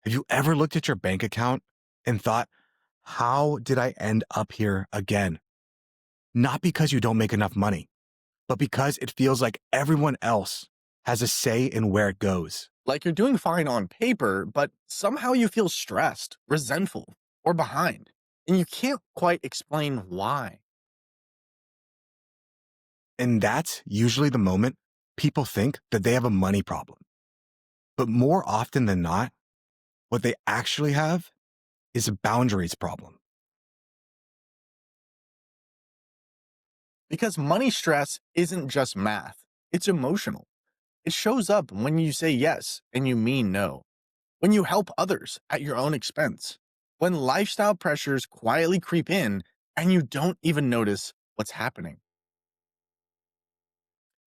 Have you ever looked at your bank account and thought, how did I end up here again? Not because you don't make enough money, but because it feels like everyone else has a say in where it goes. Like you're doing fine on paper, but somehow you feel stressed, resentful, or behind, and you can't quite explain why. And that's usually the moment people think that they have a money problem. But more often than not, what they actually have is a boundaries problem. Because money stress isn't just math, it's emotional. It shows up when you say yes and you mean no, when you help others at your own expense, when lifestyle pressures quietly creep in and you don't even notice what's happening.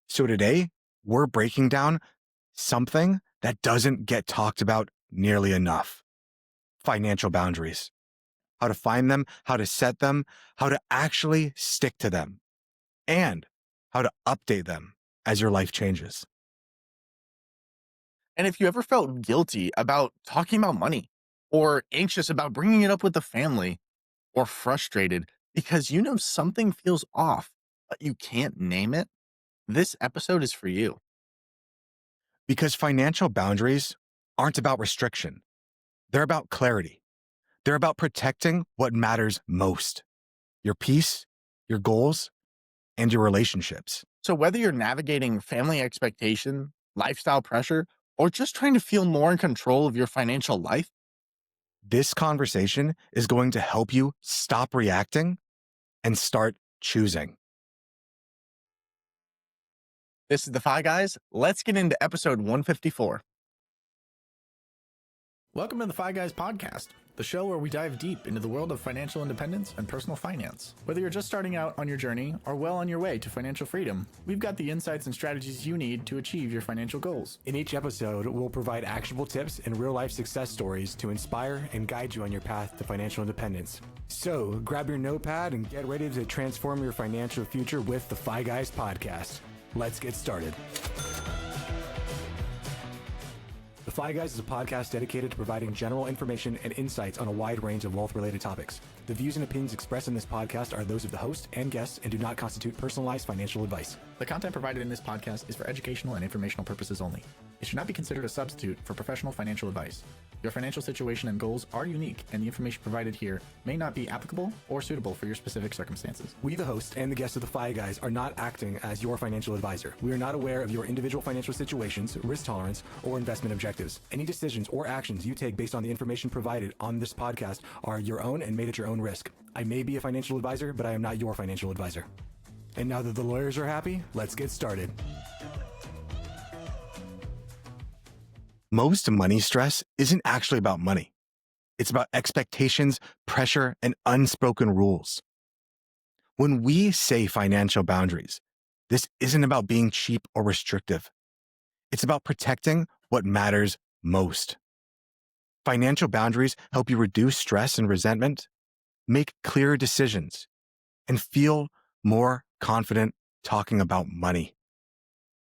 So today, we're breaking down something that doesn't get talked about nearly enough: financial boundaries, how to find them, how to set them, how to actually stick to them, and how to update them as your life changes. And if you ever felt guilty about talking about money, or anxious about bringing it up with the family, or frustrated because you know something feels off, but you can't name it, this episode is for you. Because financial boundaries aren't about restriction, they're about clarity. They're about protecting what matters most: your peace, your goals, and your relationships. So, whether you're navigating family expectation, lifestyle pressure, or just trying to feel more in control of your financial life, This conversation is going to help you stop reacting and start choosing. this is the Fi Guys. Let's get into episode 154. Welcome to the Fi Guys podcast, the show where we dive deep into the world of financial independence and personal finance. Whether you're just starting out on your journey or well on your way to financial freedom, we've got the insights and strategies you need to achieve your financial goals. In each episode, we'll provide actionable tips and real-life success stories to inspire and guide you on your path to financial independence. So, grab your notepad and get ready to transform your financial future with the Fi Guys podcast. Let's get started. The Fi Guys is a podcast dedicated to providing general information and insights on a wide range of wealth-related topics. The views and opinions expressed in this podcast are those of the host and guests and do not constitute personalized financial advice. The content provided in this podcast is for educational and informational purposes only. It should not be considered a substitute for professional financial advice. Your financial situation and goals are unique, and the information provided here may not be applicable or suitable for your specific circumstances. We, the host and the guests of the Fi Guys, are not acting as your financial advisor. We are not aware of your individual financial situations, risk tolerance, or investment objectives. Any decisions or actions you take based on the information provided on this podcast are your own and made at your own risk. I may be a financial advisor, but I am not your financial advisor. And now that the lawyers are happy, let's get started. Most money stress isn't actually about money. It's about expectations, pressure, and unspoken rules. When we say financial boundaries, this isn't about being cheap or restrictive. It's about protecting what matters most. Financial boundaries help you reduce stress and resentment, make clearer decisions, and feel more confident talking about money.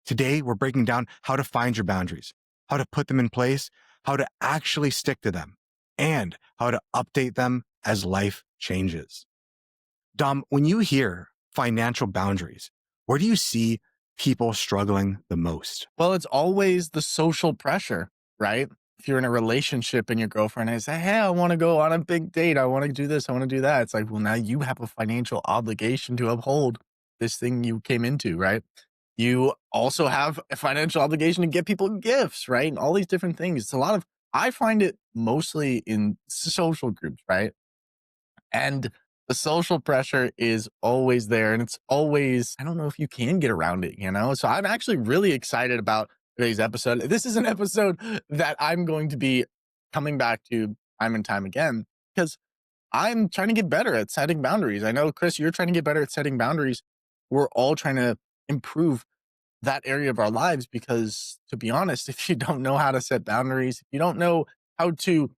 Today, we're breaking down how to find your boundaries, how to put them in place, how to actually stick to them, and how to update them as life changes. Dom, when you hear financial boundaries, where do you see people struggling the most? Well, it's always the social pressure, right? If you're in a relationship and your girlfriend is, hey, I want to go on a big date. I want to do this. I want to do that. It's like, well, now you have a financial obligation to uphold this thing you came into, right? You also have a financial obligation to get people gifts, right? And all these different things. It's a lot of, I find it mostly in social groups, right? And the social pressure is always there. And it's always, I don't know if you can get around it, you know? So I'm actually really excited about today's episode. This is an episode that I'm going to be coming back to time and time again because I'm trying to get better at setting boundaries. I know, Chris, you're trying to get better at setting boundaries. We're all trying to improve that area of our lives because, to be honest, if you don't know how to set boundaries, if you don't know how to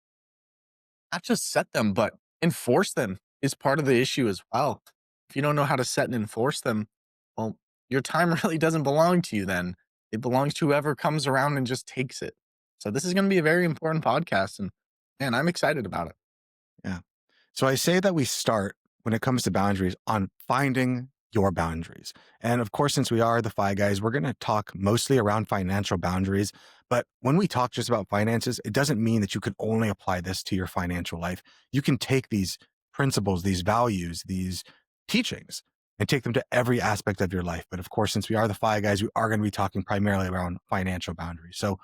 not just set them, but enforce them is part of the issue as well. If you don't know how to set and enforce them, well, your time really doesn't belong to you then. It belongs to whoever comes around and just takes it. So this is going to be a very important podcast. And And I'm excited about it. Yeah. So I say that we start when it comes to boundaries on finding your boundaries. And of course, since we are the Fi Guys, we're going to talk mostly around financial boundaries. But when we talk just about finances, it doesn't mean that you can only apply this to your financial life. You can take these principles, these values, these teachings, and take them to every aspect of your life. But of course, since we are the Fi Guys, we are going to be talking primarily around financial boundaries. So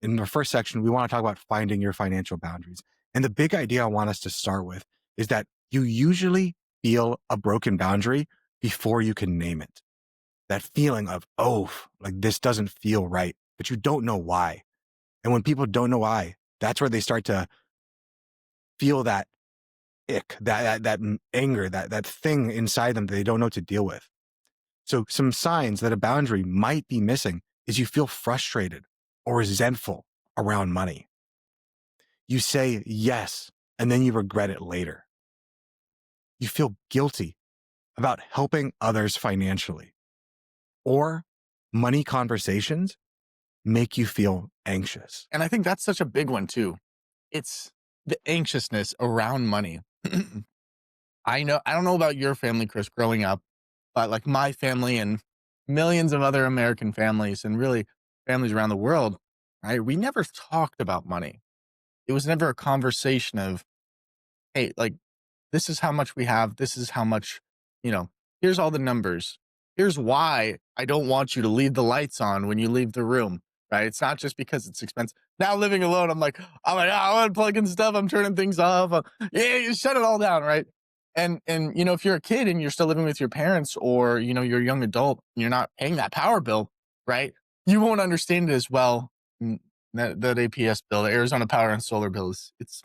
in the first section, we want to talk about finding your financial boundaries. And the big idea I want us to start with is that you usually feel a broken boundary before you can name it. That feeling of, oh, like this doesn't feel right, but you don't know why. And when people don't know why, that's where they start to feel that ick, that anger, that thing inside them that they don't know what to deal with. So some signs that a boundary might be missing is you feel frustrated or resentful around money. You say yes, and then you regret it later. You feel guilty about helping others financially, or money conversations make you feel anxious. And I think that's such a big one too. It's the anxiousness around money. I don't know about your family, Chris, growing up, but like my family and millions of other American families and really families around the world, right? We never talked about money. It was never a conversation of, hey, like, this is how much we have. This is how much, you know, here's all the numbers. Here's why I don't want you to leave the lights on when you leave the room, right? It's not just because it's expensive. Now living alone, I'm like, oh, I'm unplugging stuff. I'm turning things off. Yeah, you shut it all down, right? And if you're a kid and you're still living with your parents, or you're a young adult, and you're not paying that power bill, right? You won't understand it as well. That APS bill, the Arizona Power and Solar bill, it's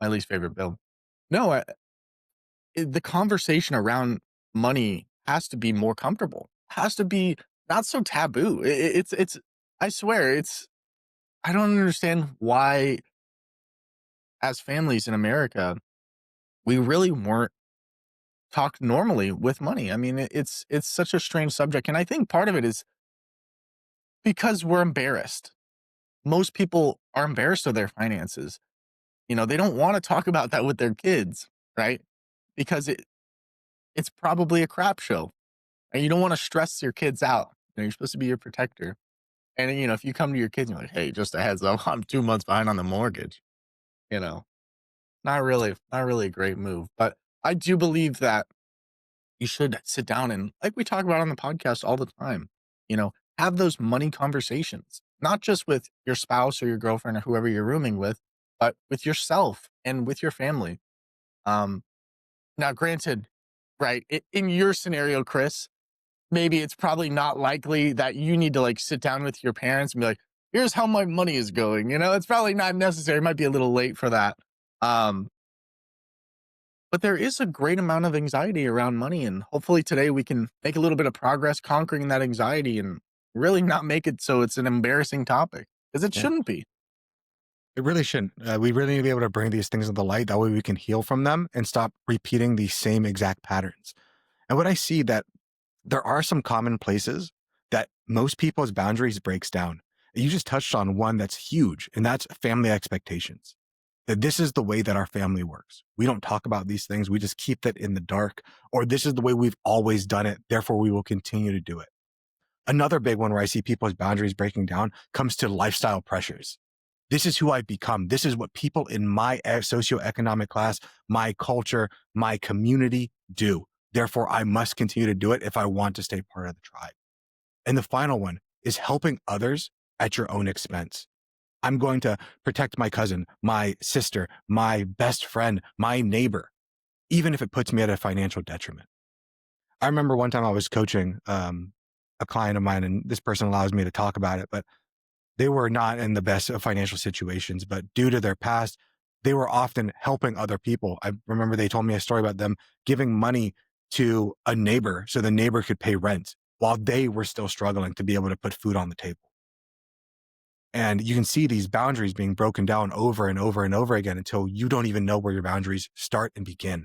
my least favorite bill. No, the conversation around money has to be more comfortable, has to be not so taboo. I swear, I don't understand why, as families in America, we really weren't talked normally with money. I mean, it's such a strange subject. And I think part of it is because we're embarrassed. Most people are embarrassed of their finances. They don't want to talk about that with their kids, right? Because it's probably a crap show. And you don't want to stress your kids out. You're supposed to be your protector. And if you come to your kids and you're like, hey, just a heads up, I'm 2 months behind on the mortgage, you know, not really a great move. But I do believe that you should sit down and, like we talk about on the podcast all the time, have those money conversations, not just with your spouse or your girlfriend or whoever you're rooming with, but with yourself and with your family. Um, Now, granted, right, in your scenario, Chris, maybe it's probably not likely that you need to like sit down with your parents and be like, here's how my money is going. It's probably not necessary. It might be a little late for that. Um, but there is a great amount of anxiety around money. And hopefully today we can make a little bit of progress conquering that anxiety and really not make it so it's an embarrassing topic, because it Yeah. shouldn't be. It really shouldn't. We really need to be able to bring these things to the light. That way we can heal from them and stop repeating these same exact patterns. And what I see that there are some common places that most people's boundaries breaks down. You just touched on one that's huge, and that's family expectations. That this is the way that our family works. We don't talk about these things. We just keep that in the dark, or this is the way we've always done it. Therefore, we will continue to do it. Another big one where I see people's boundaries breaking down comes to lifestyle pressures. This is who I've become. This is what people in my socioeconomic class, my culture, my community do. Therefore, I must continue to do it if I want to stay part of the tribe. And the final one is helping others at your own expense. I'm going to protect my cousin, my sister, my best friend, my neighbor, even if it puts me at a financial detriment. I remember one time I was coaching a client of mine, and this person allows me to talk about it, but they were not in the best of financial situations, but due to their past, they were often helping other people. I remember they told me a story about them giving money to a neighbor so the neighbor could pay rent while they were still struggling to be able to put food on the table. And you can see these boundaries being broken down over and over and over again until you don't even know where your boundaries start and begin.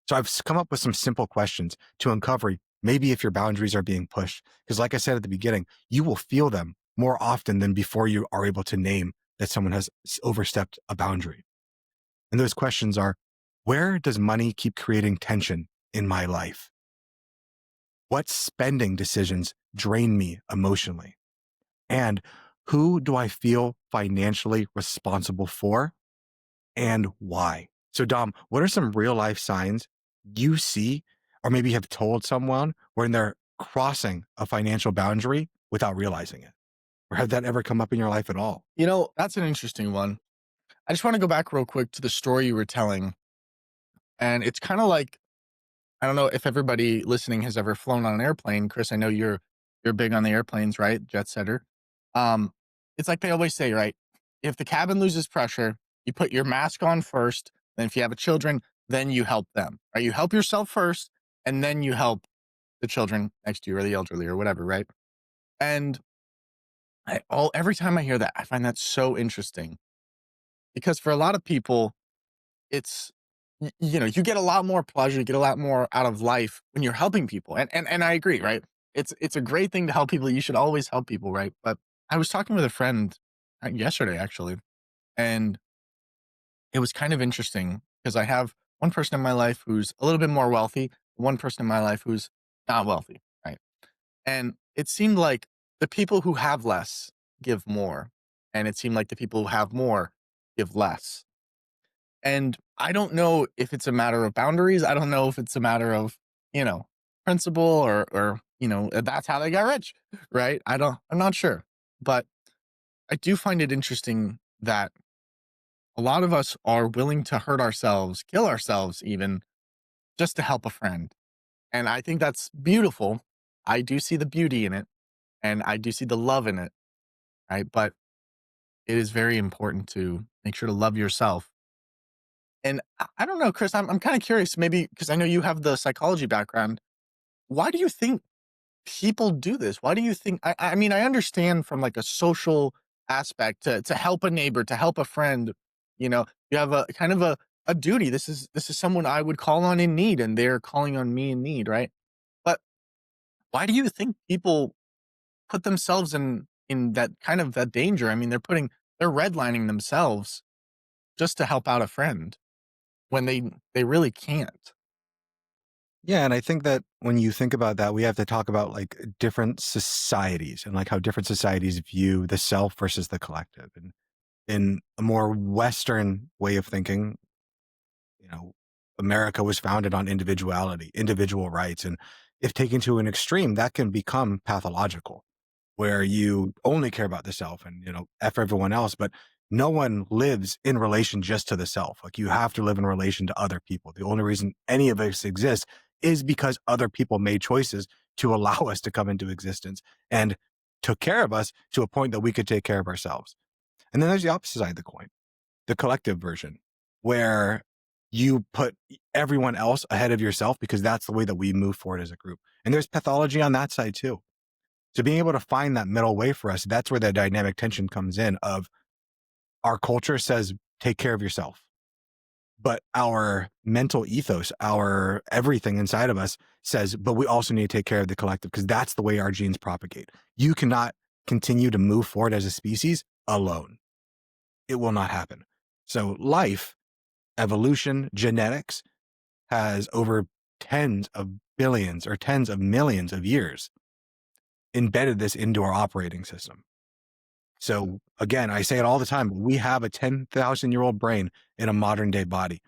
So I've come up with some simple questions to uncover maybe if your boundaries are being pushed. Because like I said at the beginning, you will feel them more often than before you are able to name that someone has overstepped a boundary. And those questions are, where does money keep creating tension in my life? What spending decisions drain me emotionally? And who do I feel financially responsible for and why? So, Dom, what are some real life signs you see or maybe have told someone when they're crossing a financial boundary without realizing it? Or have that ever come up in your life at all? That's an interesting one. I just want to go back real quick to the story you were telling. And it's kind of like, I don't know if everybody listening has ever flown on an airplane. Chris, I know you're big on the airplanes, right? Jet setter. Um, it's like they always say, right? If the cabin loses pressure, you put your mask on first. Then if you have children, then you help them. Right? You help yourself first, and then you help the children next to you or the elderly or whatever, right? And every time I hear that, I find that so interesting because for a lot of people, it's you get a lot more pleasure, you get a lot more out of life when you're helping people, and I agree, right? It's a great thing to help people. You should always help people, right? But I was talking with a friend yesterday, actually, and it was kind of interesting because I have one person in my life who's a little bit more wealthy, one person in my life who's not wealthy, right? And it seemed like the people who have less give more, and it seemed like the people who have more give less. And I don't know if it's a matter of boundaries. I don't know if it's a matter of, you know, principle or that's how they got rich, right? I'm not sure. But I do find it interesting that a lot of us are willing to hurt ourselves, kill ourselves even just to help a friend. And I think that's beautiful. I do see the beauty in it and I do see the love in it, right? But it is very important to make sure to love yourself. And I don't know, Chris, I'm kind of curious, maybe because I know you have the psychology background. Why do you think people do this? Why do you think? I mean, I understand from like a social aspect to help a neighbor, to help a friend. You have a kind of a duty. This is someone I would call on in need, and they're calling on me in need, right? But why do you think people put themselves in that kind of that danger? I mean, they're redlining themselves just to help out a friend when they really can't. Yeah, and I think that when you think about that, we have to talk about like different societies and like how different societies view the self versus the collective. And in a more Western way of thinking, you know, America was founded on individuality, individual rights. And if taken to an extreme, that can become pathological, where you only care about the self and, F everyone else. But no one lives in relation just to the self. Like you have to live in relation to other people. The only reason any of us exist is because other people made choices to allow us to come into existence and took care of us to a point that we could take care of ourselves. And then there's the opposite side of the coin, the collective version, where you put everyone else ahead of yourself because that's the way that we move forward as a group. And there's pathology on that side too. So being able to find that middle way for us, that's where the dynamic tension comes in of our culture says, take care of yourself. But our mental ethos, our everything inside of us says, but we also need to take care of the collective because that's the way our genes propagate. You cannot continue to move forward as a species alone. It will not happen. So life, evolution, genetics has over tens of billions or tens of millions of years embedded this into our operating system. So again, I say it all the time. We have a 10,000-year-old brain in a modern day body.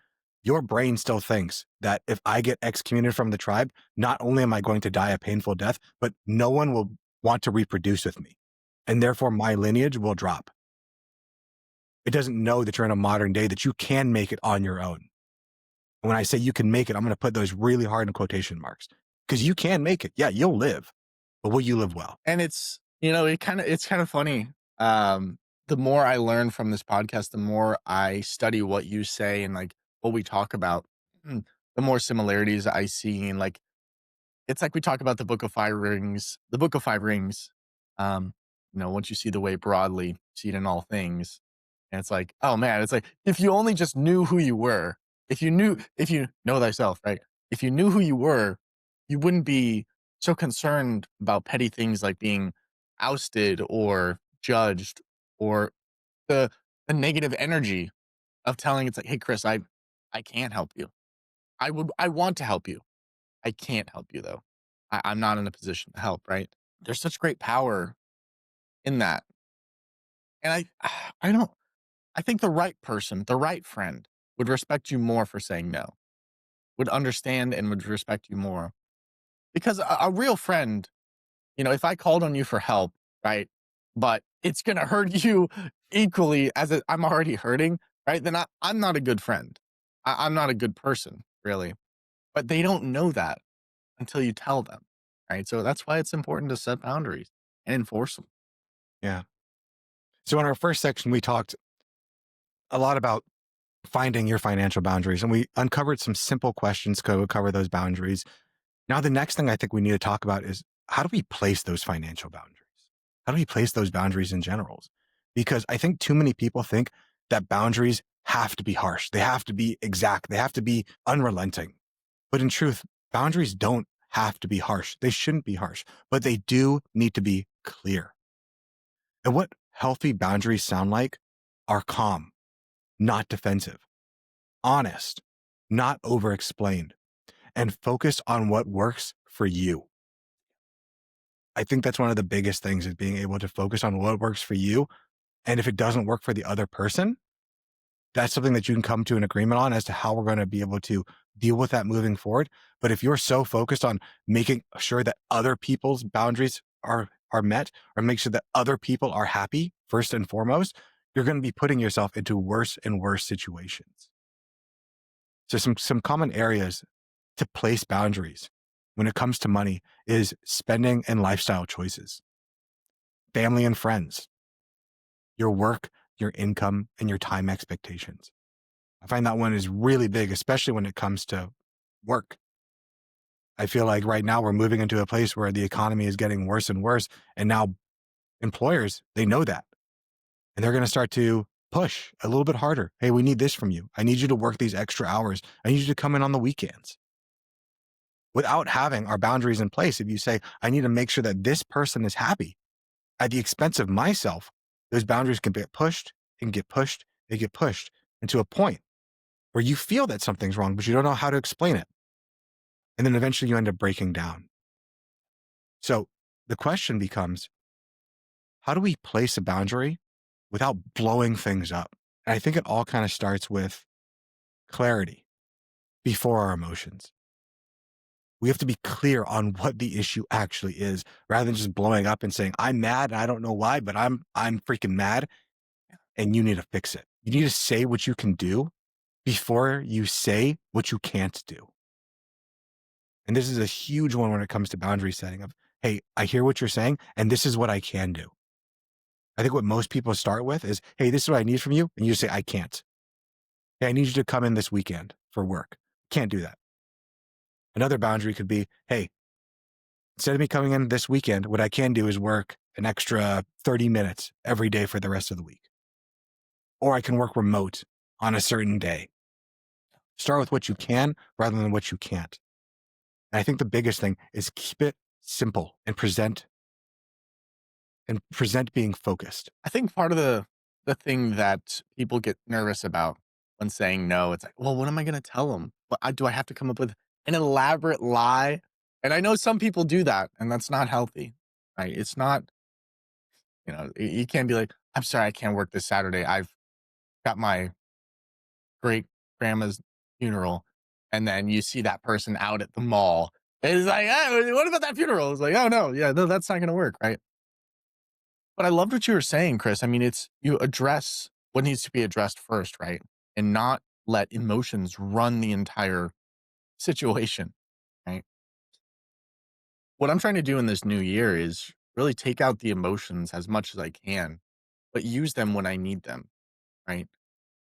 Your brain still thinks that if I get excommunicated from the tribe, not only am I going to die a painful death, but no one will want to reproduce with me. And therefore my lineage will drop. It doesn't know that you're in a modern day that you can make it on your own. When I say you can make it, I'm going to put those really hard in quotation marks because you can make it. Yeah, you'll live, but will you live well? And it's kind of funny. The more I learn from this podcast, the more I study what you say and like what we talk about, the more similarities I see. And like it's like we talk about the Book of Five Rings, the Book of Five Rings. Um, once you see the way broadly, see it in all things. And it's like, oh man, it's like if you only just knew who you were, if you know thyself, right? If you knew who you were, you wouldn't be so concerned about petty things like being ousted or judged or the negative energy of telling it's like, "Hey, Chris, I can't help you. I want to help you. I can't help you though. I'm not in a position to help." Right? There's such great power in that, and I don't. I think the right person, the right friend, would respect you more for saying no. Would understand and would respect you more because a real friend, if I called on you for help, right, but it's gonna hurt you equally as I'm already hurting, right? Then I'm not a good friend. I'm not a good person, really. But they don't know that until you tell them, right? So that's why it's important to set boundaries and enforce them. Yeah. So in our first section, we talked a lot about finding your financial boundaries, and we uncovered some simple questions to cover those boundaries. Now, the next thing I think we need to talk about is how do we place those financial boundaries? How do we place those boundaries in general? Because I think too many people think that boundaries have to be harsh. They have to be exact. They have to be unrelenting. But in truth, boundaries don't have to be harsh. They shouldn't be harsh, but they do need to be clear. And what healthy boundaries sound like are calm, not defensive, honest, not over explained, and focused on what works for you. I think that's one of the biggest things is being able to focus on what works for you. And if it doesn't work for the other person, that's something that you can come to an agreement on as to how we're going to be able to deal with that moving forward. But if you're so focused on making sure that other people's boundaries are met or make sure that other people are happy first and foremost, you're going to be putting yourself into worse and worse situations. So some common areas to place boundaries when it comes to money is spending and lifestyle choices, family and friends, your work, your income, and your time expectations. I find that one is really big, especially when it comes to work. I feel like right now we're moving into a place where the economy is getting worse and worse. And now employers, they know that. And they're going to start to push a little bit harder. Hey, we need this from you. I need you to work these extra hours. I need you to come in on the weekends. Without having our boundaries in place, if you say, I need to make sure that this person is happy at the expense of myself, those boundaries can get pushed and get pushed and get pushed into a point where you feel that something's wrong, but you don't know how to explain it. And then eventually you end up breaking down. So the question becomes, how do we place a boundary without blowing things up? And I think it all kind of starts with clarity before our emotions. We have to be clear on what the issue actually is rather than just blowing up and saying, I'm mad and I don't know why, but I'm freaking mad and you need to fix it. You need to say what you can do before you say what you can't do. And this is a huge one when it comes to boundary setting of, hey, I hear what you're saying, and this is what I can do. I think what most people start with is, hey, this is what I need from you. And you say, I can't. Hey, I need you to come in this weekend for work. Can't do that. Another boundary could be, hey, instead of me coming in this weekend, what I can do is work an extra 30 minutes every day for the rest of the week. Or I can work remote on a certain day. Start with what you can rather than what you can't. And I think the biggest thing is keep it simple and present being focused. I think part of the thing that people get nervous about when saying no, it's like, well, what am I going to tell them? Do I have to come up with an elaborate lie? And I know some people do that, and that's not healthy, right? It's not, you can't be like, I'm sorry, I can't work this Saturday. I've got my great grandma's funeral. And then you see that person out at the mall. It's like, hey, what about that funeral? It's like, oh no, yeah, no, that's not going to work, right? But I loved what you were saying, Chris. I mean, it's you address what needs to be addressed first, right? And not let emotions run the entire situation, right? What I'm trying to do in this new year is really take out the emotions as much as I can, but use them when I need them, right?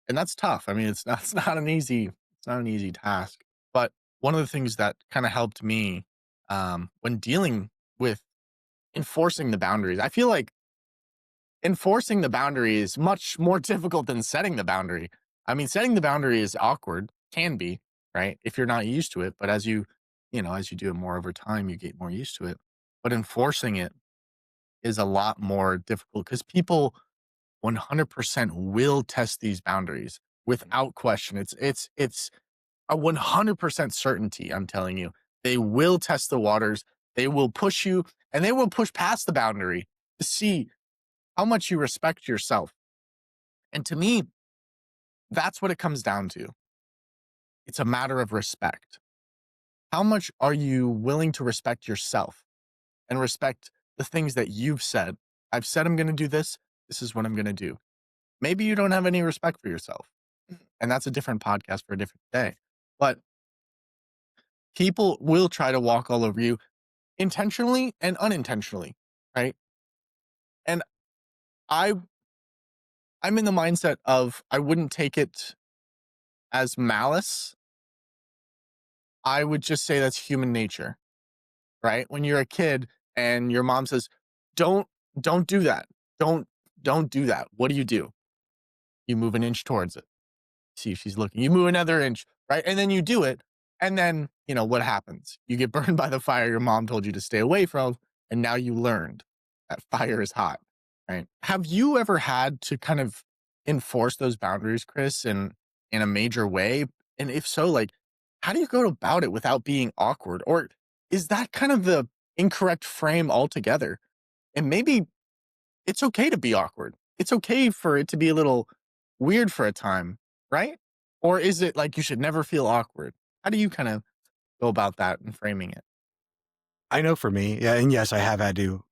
And that's tough. I mean, it's not an easy task. But one of the things that kind of helped me when dealing with enforcing the boundaries, I feel like enforcing the boundary is much more difficult than setting the boundary. I mean, setting the boundary is awkward, can be, right? If you're not used to it. But as you do it more over time, you get more used to it. But enforcing it is a lot more difficult because people 100% will test these boundaries, without question. It's a 100% certainty, I'm telling you. They will test the waters, they will push you, and they will push past the boundary to see how much you respect yourself. And to me, that's what it comes down to. It's a matter of respect. How much are you willing to respect yourself and respect the things that you've said? I've said I'm going to do this. This is what I'm going to do. Maybe you don't have any respect for yourself, and that's a different podcast for a different day. But people will try to walk all over you intentionally and unintentionally, right? And I I'm in the mindset of I wouldn't take it as malice. I would just say that's human nature, right? When you're a kid and your mom says, "Don't don't do that. Don't don't do that." What do? You move an inch towards it. See if she's looking. You move another inch, right? And then you do it. And then, what happens? You get burned by the fire your mom told you to stay away from, and now you learned that fire is hot, right? Have you ever had to kind of enforce those boundaries, Chris, in a major way? And if so, like, how do you go about it without being awkward? Or is that kind of the incorrect frame altogether? And maybe it's okay to be awkward. It's okay for it to be a little weird for a time, right? Or is it like you should never feel awkward? How do you kind of go about that and framing it? I know for me, yeah, and yes, I have had to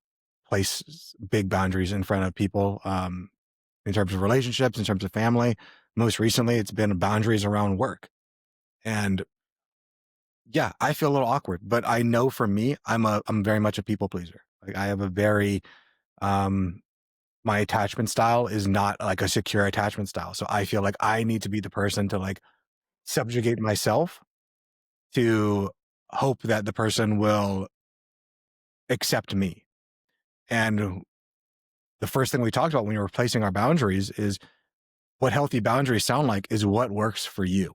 place big boundaries in front of people, in terms of relationships, in terms of family. Most recently, it's been boundaries around work. And yeah, I feel a little awkward, but I know for me, I'm very much a people pleaser. Like I have a very, um, my attachment style is not like a secure attachment style. So I feel like I need to be the person to like subjugate myself to hope that the person will accept me. And the first thing we talked about when we were placing our boundaries is what healthy boundaries sound like is what works for you.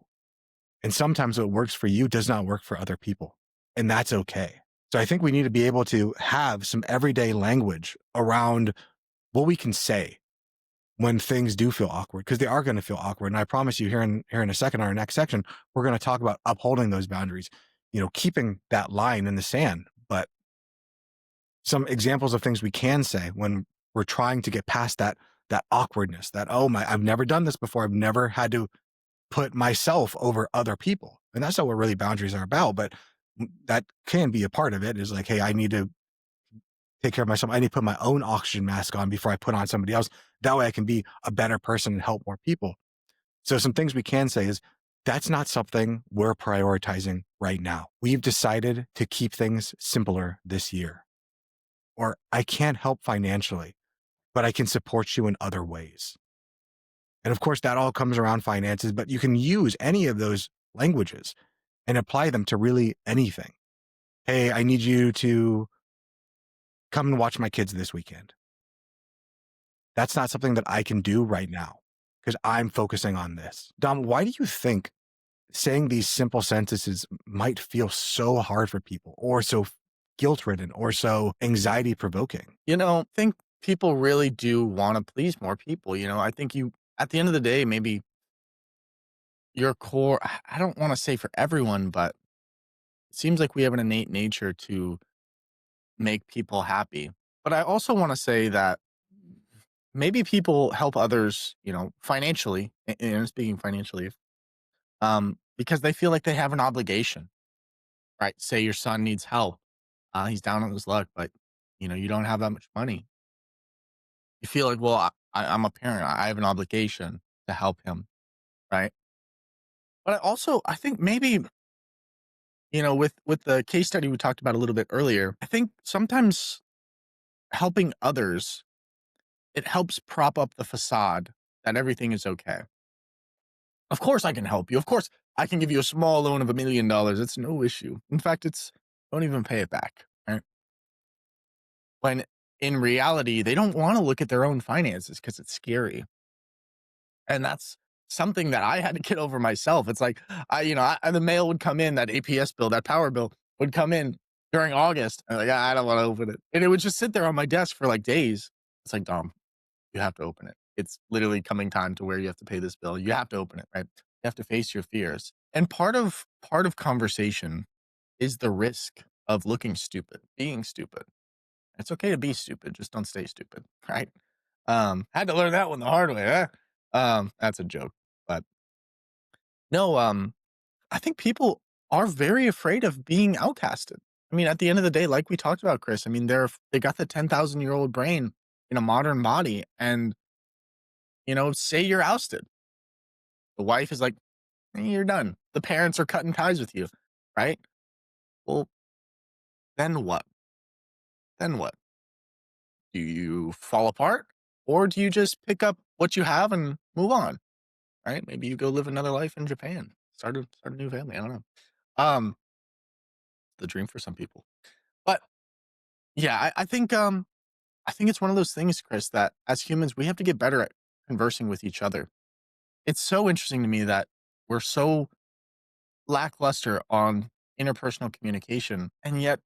And sometimes what works for you does not work for other people. And that's okay. So I think we need to be able to have some everyday language around what we can say when things do feel awkward, because they are going to feel awkward. And I promise you here in a second, our next section, we're going to talk about upholding those boundaries, keeping that line in the sand. But some examples of things we can say when we're trying to get past that awkwardness, that, oh my, I've never done this before. I've never had to put myself over other people. And that's not what really boundaries are about. But that can be a part of it, is like, hey, I need to take care of myself. I need to put my own oxygen mask on before I put on somebody else. That way I can be a better person and help more people. So some things we can say is that's not something we're prioritizing right now. We've decided to keep things simpler this year. Or I can't help financially, but I can support you in other ways. And of course, that all comes around finances, but you can use any of those languages and apply them to really anything. Hey, I need you to come and watch my kids this weekend. That's not something that I can do right now because I'm focusing on this. Dom, why do you think saying these simple sentences might feel so hard for people, or so guilt ridden, or so anxiety provoking? I think people really do want to please more people. I think at the end of the day, maybe your core, I don't want to say for everyone, but it seems like we have an innate nature to make people happy. But I also want to say that maybe people help others, financially, and speaking financially, because they feel like they have an obligation, right? Say your son needs help. He's down on his luck, but you don't have that much money. You feel like, well, I'm a parent. I have an obligation to help him, right? But I think maybe, with the case study we talked about a little bit earlier, I think sometimes helping others, it helps prop up the facade that everything is okay. Of course I can help you. Of course I can give you a small loan of $1 million. It's no issue. In fact, don't even pay it back, right? When in reality, they don't want to look at their own finances because it's scary. And that's something that I had to get over myself. It's like, the mail would come in, that APS bill, that power bill would come in during August. And like, I don't want to open it. And it would just sit there on my desk for like days. It's like, Dom, you have to open it. it's literally coming time to where you have to pay this bill. You have to open it, right? You have to face your fears. And part of conversation is the risk of looking stupid, being stupid. It's okay to be stupid, just don't stay stupid, right? Had to learn that one the hard way, huh? That's a joke. But no, I think people are very afraid of being outcasted. I mean, at the end of the day, like we talked about, Chris, I mean, they got the 10,000-year-old brain in a modern body, and say you're ousted. The wife is like, You're done." The parents are cutting ties with you, right? Well, then what? Then what? Do you fall apart, or do you just pick up what you have and move on? Right? Maybe you go live another life in Japan, start a new family. I don't know. Um, the dream for some people, but yeah, I think it's one of those things, Chris, that as humans we have to get better at conversing with each other. It's so interesting to me that we're so lackluster on interpersonal communication, and yet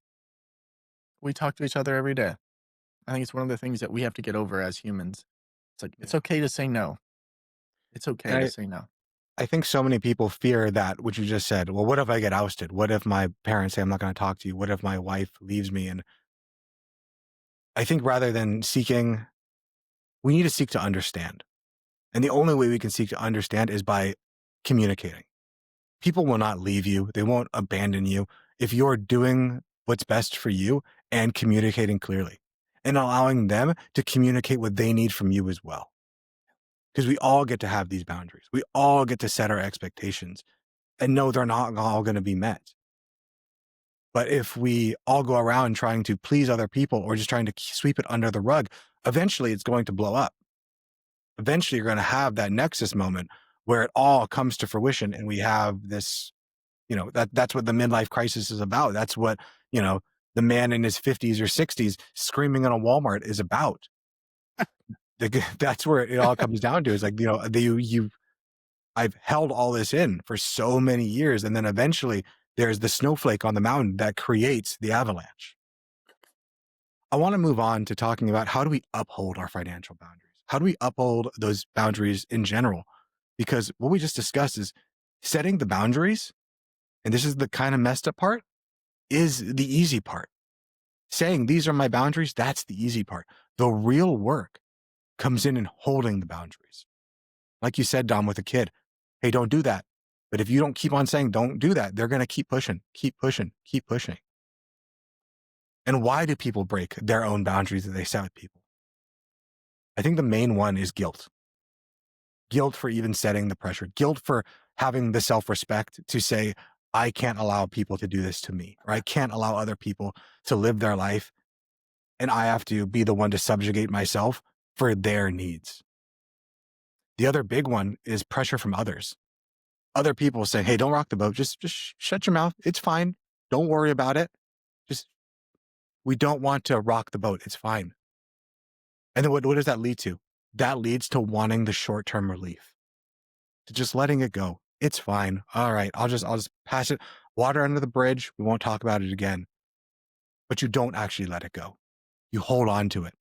we talk to each other every day. I think it's one of the things that we have to get over as humans. It's like it's Yeah. okay to say no. It's okay to And say no. I think so many people fear that, which you just said. Well, what if I get ousted? What if my parents say I'm not going to talk to you? What if my wife leaves me? And I think rather than seeking, we need to seek to understand. And the only way we can seek to understand is by communicating. People will not leave you. They won't abandon you if you're doing what's best for you and communicating clearly and allowing them to communicate what they need from you as well. Because we all get to have these boundaries. We all get to set our expectations and know they're not all going to be met. But if we all go around trying to please other people or just trying to sweep it under the rug, eventually it's going to blow up. Eventually you're going to have that nexus moment where it all comes to fruition and we have this, that's what the midlife crisis is about. That's what, you know, the man in his 50s or 60s screaming in a Walmart is about. That's where it all comes down to is like, I've held all this in for so many years. And then eventually there's the snowflake on the mountain that creates the avalanche. I want to move on to talking about how do we uphold our financial boundaries? How do we uphold those boundaries in general? Because what we just discussed is setting the boundaries, and this is the kind of messed up part, is the easy part. Saying these are my boundaries, that's the easy part. The real work comes in holding the boundaries. Like you said, Dom, with a kid, hey, don't do that. But if you don't keep on saying don't do that, they're going to keep pushing, keep pushing, keep pushing. And why do people break their own boundaries that they set with people? I think the main one is guilt. Guilt for even setting the pressure, guilt for having the self-respect to say, I can't allow people to do this to me, or I can't allow other people to live their life. And I have to be the one to subjugate myself for their needs. The other big one is pressure from others. Other people saying, hey, don't rock the boat. Just shut your mouth. It's fine. Don't worry about it. Just, we don't want to rock the boat. It's fine. And then what does that lead to? That leads to wanting the short-term relief, to just letting it go. It's fine. All right. I'll just pass it, water under the bridge. We won't talk about it again. But you don't actually let it go. You hold on to it.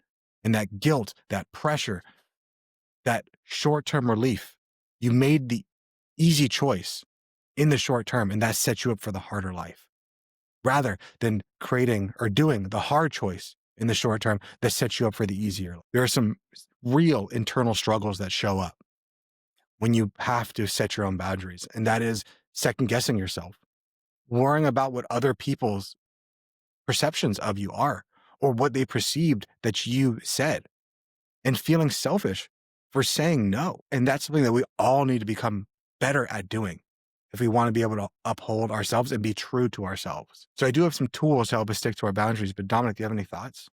And that guilt, that pressure, that short-term relief, you made the easy choice in the short term, and that sets you up for the harder life, rather than creating or doing the hard choice in the short term that sets you up for the easier. There are some real internal struggles that show up when you have to set your own boundaries, and that is second guessing yourself, worrying about what other people's perceptions of you are or what they perceived that you said, and feeling selfish for saying no. And that's something that we all need to become better at doing if we want to be able to uphold ourselves and be true to ourselves. So I do have some tools to help us stick to our boundaries, but Dominic, do you have any thoughts?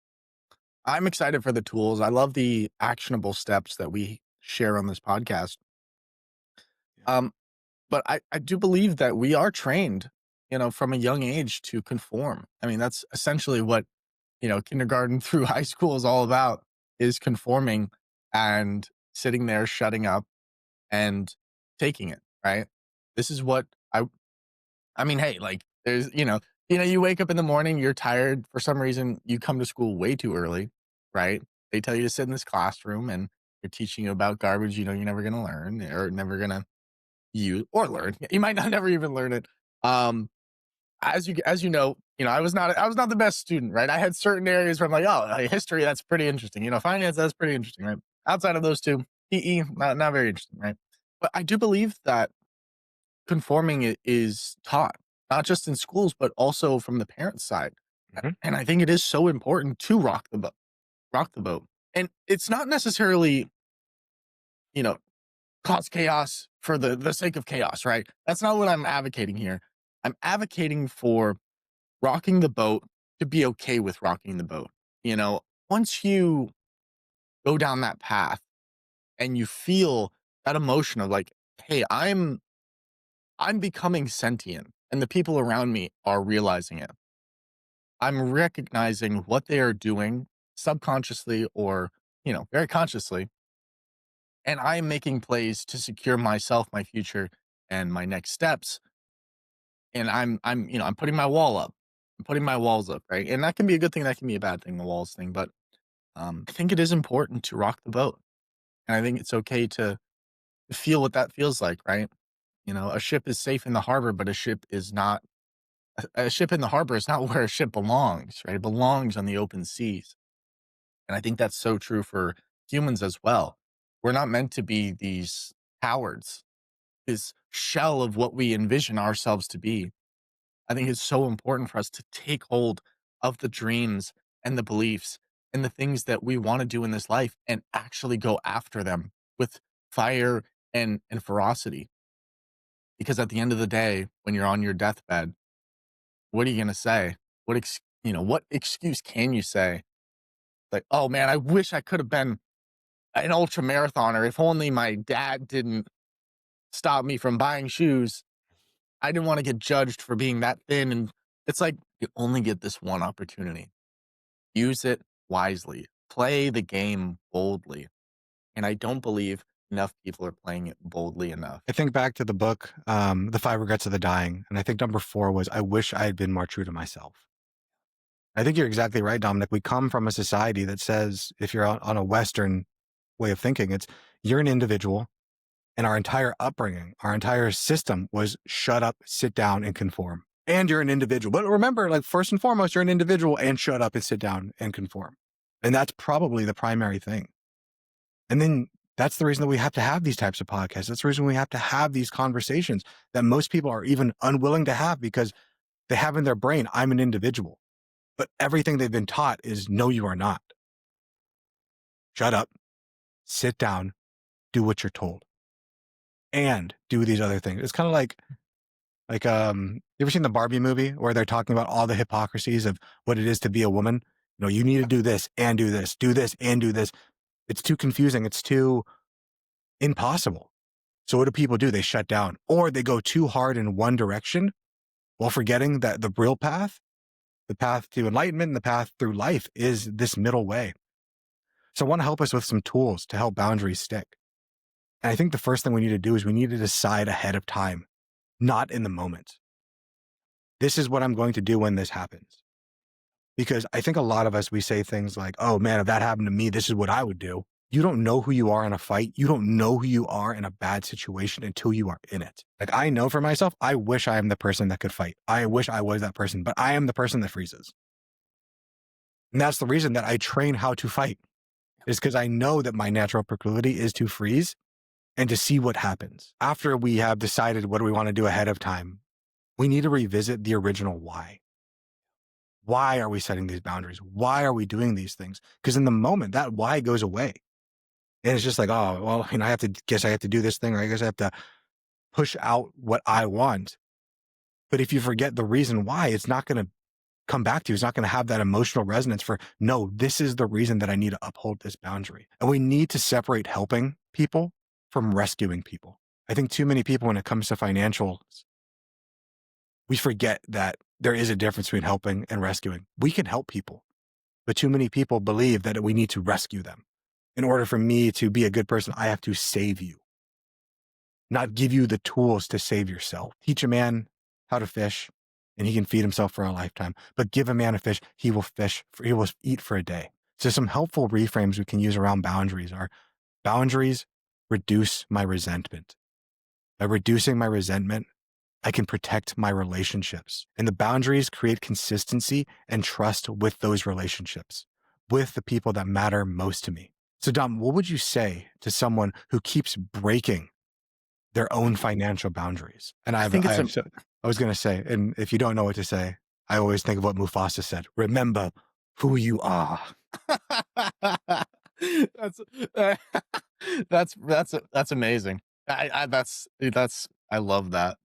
I'm excited for the tools. I love the actionable steps that we share on this podcast. Yeah. But I do believe that we are trained, from a young age to conform. I mean, that's essentially what, kindergarten through high school is all about, is conforming and sitting there, shutting up and taking it, right? This is what I mean, hey, like there's, you wake up in the morning, you're tired for some reason, you come to school way too early, right? They tell you to sit in this classroom and They're teaching you about garbage you're never gonna learn or never gonna use or learn. You might not never even learn it. Um, as I was not the best student, right? I had certain areas where I'm like, oh, history, that's pretty interesting. Finance, that's pretty interesting, right? Outside of those two, PE, not very interesting, right? But I do believe that conforming is taught, not just in schools, but also from the parents' side. Mhm. And I think it is so important to rock the boat. And it's not necessarily, you know, cause chaos for the sake of chaos, right? That's not what I'm advocating here. I'm advocating for rocking the boat to be okay with rocking the boat. You know, once you go down that path and you feel that emotion of like, hey, I'm becoming sentient and the people around me are realizing it. I'm recognizing what they are doing subconsciously or, very consciously. And I am making plays to secure myself, my future, and my next steps. And I'm putting my wall up. I'm putting my walls up, right? And that can be a good thing, that can be a bad thing, the walls thing. But I think it is important to rock the boat. And I think it's okay to feel what that feels like, right? A ship is safe in the harbor, but a ship in the harbor is not where a ship belongs, right? It belongs on the open seas. And I think that's so true for humans as well. We're not meant to be these cowards, this shell of what we envision ourselves to be. I think it's so important for us to take hold of the dreams and the beliefs and the things that we want to do in this life and actually go after them with fire and ferocity. Because at the end of the day, when you're on your deathbed, what are you going to say? What excuse can you say? Like, oh man, I wish I could have been an ultra marathoner. If only my dad didn't stop me from buying shoes. I didn't want to get judged for being that thin. And it's like, you only get this one opportunity. Use it wisely. Play the game boldly. And I don't believe enough people are playing it boldly enough. I think back to the book, The Five Regrets of the Dying. And I think number 4 was, I wish I had been more true to myself. I think you're exactly right, Dominic. We come from a society that says, if you're on a Western way of thinking, it's you're an individual. And our entire upbringing, our entire system was shut up, sit down, and conform. And you're an individual. But remember, like, first and foremost, you're an individual and shut up and sit down and conform. And that's probably the primary thing. And then that's the reason that we have to have these types of podcasts. That's the reason we have to have these conversations that most people are even unwilling to have because they have in their brain, I'm an individual. But everything they've been taught is, no, you are not. Shut up, sit down, do what you're told, and do these other things. It's kind of like, you ever seen the Barbie movie where they're talking about all the hypocrisies of what it is to be a woman? You need to do this and do this and do this. It's too confusing. It's too impossible. So what do? They shut down, or they go too hard in one direction while forgetting that the real path, the path to enlightenment and the path through life, is this middle way. So I want to help us with some tools to help boundaries stick. And I think the first thing we need to do is we need to decide ahead of time, not in the moment. This is what I'm going to do when this happens. Because I think a lot of us, we say things like, oh man, if that happened to me, this is what I would do. You don't know who you are in a fight. You don't know who you are in a bad situation until you are in it. Like, I know for myself, I wish I am the person that could fight. I wish I was that person, but I am the person that freezes. And that's the reason that I train how to fight, is because I know that my natural proclivity is to freeze and to see what happens. After we have decided what do we want to do ahead of time, we need to revisit the original why. Why are we setting these boundaries? Why are we doing these things? Because in the moment, that why goes away. And it's just like, oh, well, I have to do this thing, or I guess I have to push out what I want. But if you forget the reason why, it's not going to come back to you. It's not going to have that emotional resonance for, no, this is the reason that I need to uphold this boundary. And we need to separate helping people from rescuing people. I think too many people, when it comes to financials, we forget that there is a difference between helping and rescuing. We can help people, but too many people believe that we need to rescue them. In order for me to be a good person, I have to save you, not give you the tools to save yourself. Teach a man how to fish and he can feed himself for a lifetime, but give a man a fish, he will eat for a day. So some helpful reframes we can use around boundaries are, Boundaries reduce my resentment. By reducing my resentment, I can protect my relationships. And the boundaries create consistency and trust with those relationships, with the people that matter most to me. So, Dom, what would you say to someone who keeps breaking their own financial boundaries? And I think it's a I was going to say, and if you don't know what to say, I always think of what Mufasa said: remember who you are. that's that's amazing. That's I love that.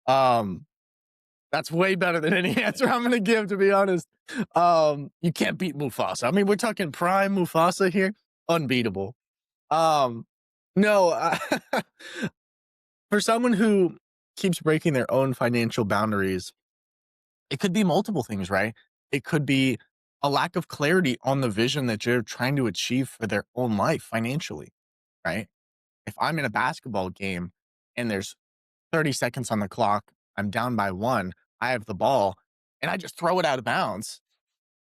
Um, that's way better than any answer I'm gonna give, to be honest. You can't beat Mufasa. I mean, we're talking prime Mufasa here, unbeatable. Um, no, for someone who keeps breaking their own financial boundaries, it could be multiple things, right? It could be a lack of clarity on the vision that you're trying to achieve for their own life financially, right? If I'm in a basketball game and there's 30 seconds on the clock, I'm down by one, I have the ball, and I just throw it out of bounds.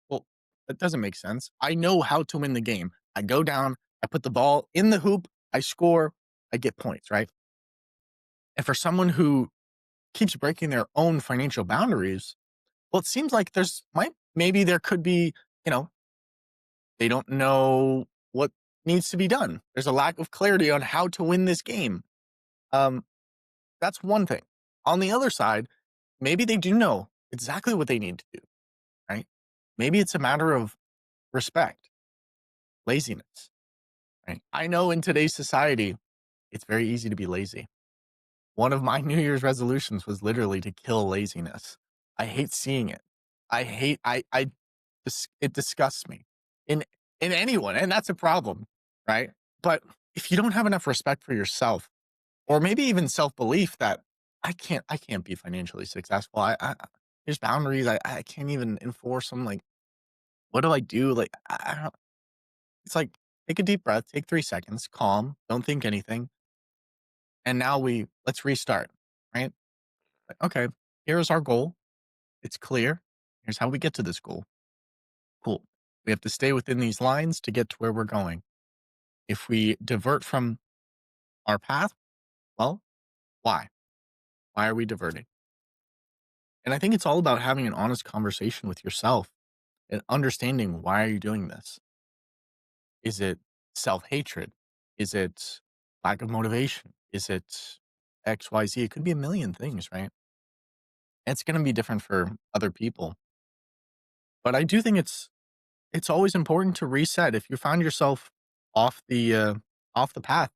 Well, that doesn't make sense. I know how to win the game. I go down, I put the ball in the hoop, I score, I get points, right? And for someone who keeps breaking their own financial boundaries, well, it seems like maybe there could be, you know, they don't know what needs to be done. There's a lack of clarity on how to win this game. Um, that's one thing. On the other side, maybe they do know exactly what they need to do, right? Maybe it's a matter of respect, laziness, right? I know in today's society, it's very easy to be lazy. One of my New Year's resolutions was literally to kill laziness. I hate seeing it. I hate it disgusts me in in anyone, and that's a problem, right? But if you don't have enough respect for yourself, or maybe even self-belief that I can't be financially successful. There's boundaries. I can't even enforce them. Like, what do I do? Like, I don't, it's like, take a deep breath, take 3 seconds, calm, don't think anything. And now let's restart, right? Like, okay, here's our goal. It's clear. Here's how we get to this goal. Cool. We have to stay within these lines to get to where we're going. If we divert from our path, well, why? Why are we diverting? And I think it's all about having an honest conversation with yourself and understanding, why are you doing this? Is it self-hatred? Is it lack of motivation? Is it XYZ? It could be a million things, right? It's going to be different for other people. But I do think it's always important to reset. If you find yourself off off the path,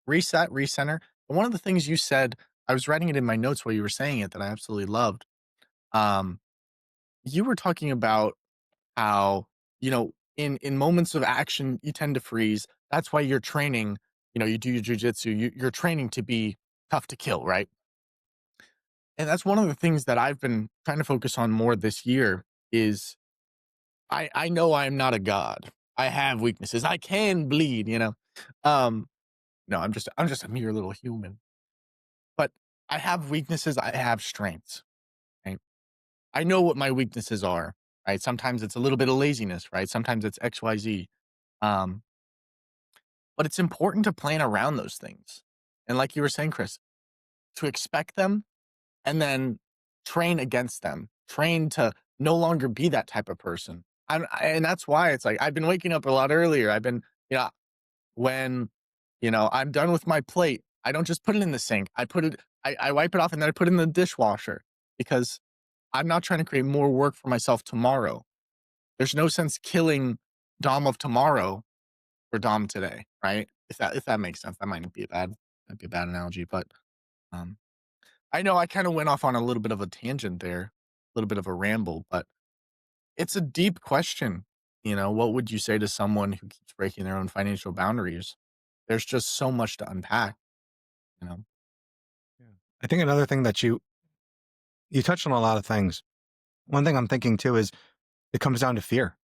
reset, recenter. And one of the things you said, I was writing it in my notes while you were saying it, that I absolutely loved. Um, you were talking about how, in moments of action, you tend to freeze. That's why you're training, you do your jujitsu, you're training to be tough to kill, right? And that's one of the things that I've been trying to focus on more this year is I know I'm not a god. I have weaknesses. I can bleed. Um, no, I'm just a mere little human. But I have weaknesses, I have strengths, right? I know what my weaknesses are, right? Sometimes it's a little bit of laziness, right? Sometimes it's XYZ. Um, but it's important to plan around those things. And like you were saying, Chris, to expect them and then train against them, train to no longer be that type of person. And that's why it's like I've been waking up a lot earlier. I've been, when, I'm done with my plate, I don't just put it in the sink. I wipe it off and then I put it in the dishwasher because I'm not trying to create more work for myself tomorrow. There's no sense killing Dom of tomorrow for Dom today, right? If that makes sense. That might be a bad analogy, but um, I know I kind of went off on a little bit of a tangent there, a little bit of a ramble, but it's a deep question. What would you say to someone who keeps breaking their own financial boundaries? There's just so much to unpack, you know? Yeah. I think another thing that you touched on a lot of things. One thing I'm thinking too is it comes down to fear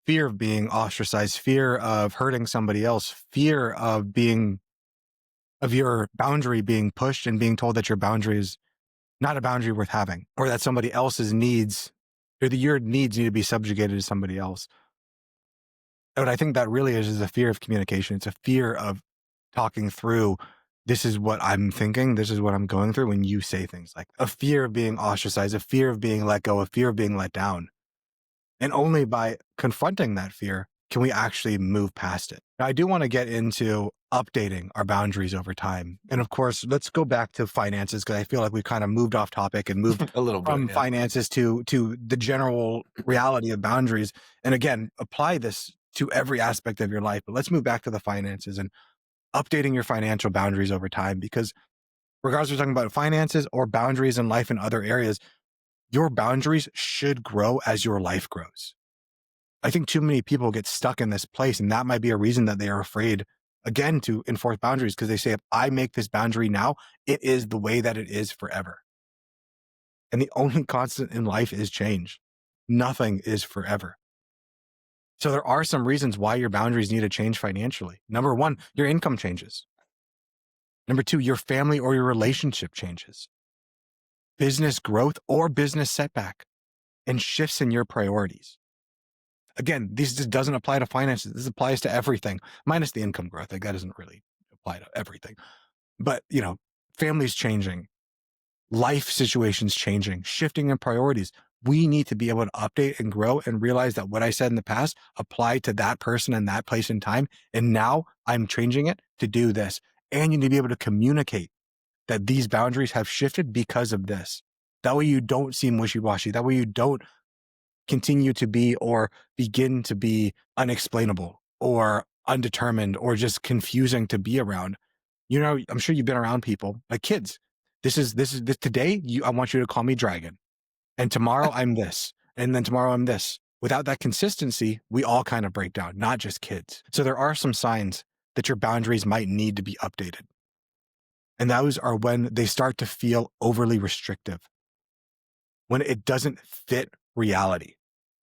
of being ostracized, fear of hurting somebody else, fear of your boundary being pushed and being told that your boundary is not a boundary worth having, or that somebody else's needs, or that your needs need to be subjugated to somebody else. What I think that really is a fear of communication. It's a fear of talking through, this is what I'm thinking, this is what I'm going through when you say things like a fear of being ostracized, a fear of being let go, a fear of being let down. And only by confronting that fear can we actually move past it. Now, I do want to get into updating our boundaries over time. And of course, let's go back to finances because I feel like we kind of moved off topic and moved A little bit, from yeah. finances to the general reality of boundaries. And again, apply this to every aspect of your life. But let's move back to the finances and updating your financial boundaries over time, because regardless of talking about finances or boundaries in life and other areas, your boundaries should grow as your life grows. I think too many people get stuck in this place, and that might be a reason that they are afraid, again, to enforce boundaries, because they say, if I make this boundary now, it is the way that it is forever. And the only constant in life is change. Nothing is forever. So there are some reasons why your boundaries need to change financially. Number one, your income changes. Number two, your family or your relationship changes. Business growth or business setback, and shifts in your priorities. Again, this just doesn't apply to finances. This applies to everything, minus the income growth. Like, that doesn't really apply to everything. But, families changing, life situations changing, shifting in priorities. We need to be able to update and grow and realize that what I said in the past applied to that person and that place in time. And now I'm changing it to do this. And you need to be able to communicate that these boundaries have shifted because of this. That way you don't seem wishy-washy. That way you don't continue to be or begin to be unexplainable or undetermined or just confusing to be around. I'm sure you've been around people like kids. This today. I want you to call me Dragon, and tomorrow I'm this, and then tomorrow I'm this. Without that consistency, we all kind of break down, not just kids. So there are some signs that your boundaries might need to be updated. And those are when they start to feel overly restrictive, when it doesn't fit reality.